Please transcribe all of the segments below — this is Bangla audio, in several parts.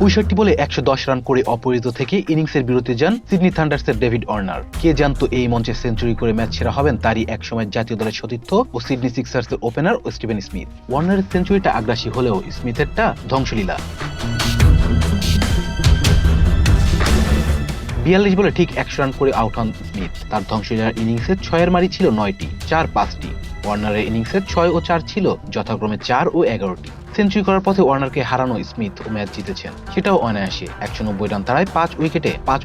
৬৫ বলে ১১০ রান করে অপরাজিত থেকে ইনিংসের বিরতি যান সিডনি থান্ডার্সের ডেভিড ওয়ার্নার। কে জানতো এই মঞ্চে সেঞ্চুরি করে ম্যাচ সেরা হবেন তারই একসময় জাতীয় দলের সতীর্থ ও সিডনি সিক্সার্সের ওপেনার স্টিভেন স্মিথ। ওয়ার্নারের সেঞ্চুরিটা আগ্রাসী হলেও স্মিথেরটা ধ্বংসলীলা। ৪২ বলে ঠিক ১০০ রান করে আউট হন স্মিথ। তার ধ্বংসলীলার ইনিংসের ৬-এর মারি ছিল ৯টি, ৪-৫টি। ওয়ার্নারের ইনিংসের ৬ ও ৪ ছিল যথাক্রমে ৪ ও ১১টি। সেঞ্চুরি করার পথে ওয়ার্নারকে হারানো স্মিথ ও ম্যাচ জিতেছেন, সেটাও অনায়াসে। ১৯০ রান তাড়ায় ৫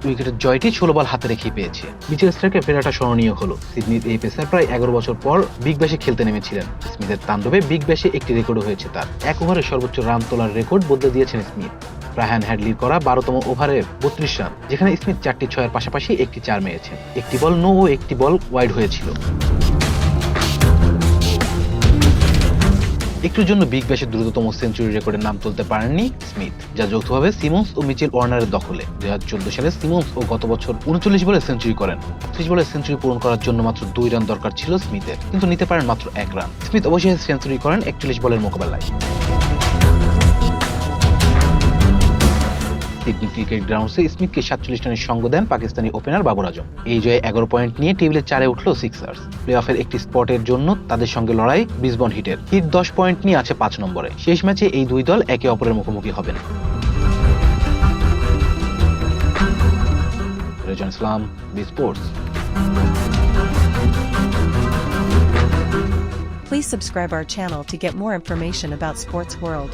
উইকেটের জয়টি ১৬ বল হাতে রেখে পেয়েছে। মিচেল স্টার্কে ফেরাটা স্মরণীয় হলো। সিডনির এই পেসার প্রায় ১১ বছর পর বিগ ব্যাশে খেলতে নেমেছিলেন। স্মিথের তাণ্ডবে বিগ ব্যাশে একটি রেকর্ডও হয়েছে তার। এক ওভারে সর্বোচ্চ রান তোলার রেকর্ড বদলে দিয়েছেন স্মিথ। ব্রায়ান হ্যাডলির করা ১২তম ওভারে ৩২ রান, যেখানে স্মিথ ৪টি ৬-এর পাশাপাশি একটি ৪ মেরেছেন। একটি বল নো ও একটি বল ওয়াইড হয়েছিল। একটুর জন্য বিগ ব্যাশের দ্রুততম সেঞ্চুরি রেকর্ডের নাম তুলতে পারেননি স্মিথ, যা যৌথভাবে সিমন্স ও মিচেল ওয়ার্নারের দখলে। ২০১৪ সালে সিমন্স ও গত বছর ৩৯ বলে সেঞ্চুরি করেন। ৩৬ বলে সেঞ্চুরি পূরণ করার জন্য মাত্র ২ রান দরকার ছিল স্মিথের, কিন্তু নিতে পারেন মাত্র ১ রান। স্মিথ অবশেষে সেঞ্চুরি করেন ৪১ বলের মোকাবেলায়। সিডনি ক্রিকেট গ্রাউন্ডসে স্মিথকে ৪৭ রানের সঙ্গ দেন পাকিস্তানি ওপেনার বাবর আজম। এই জয়ে ১১ পয়েন্ট নিয়ে টেবিলে ৪-এ উঠল সিক্সার্স। প্লে অফের একটি স্পটের জন্য তাদের সঙ্গে লড়াই ব্রিসবেন হিটের। হিট ১০ পয়েন্ট নিয়ে আছে ৫ নম্বরে। শেষ ম্যাচে এই দুই দল একে অপরের মুখোমুখি হবেন। Rezan Islam, B sports. Please subscribe our channel to get more information about Sports World.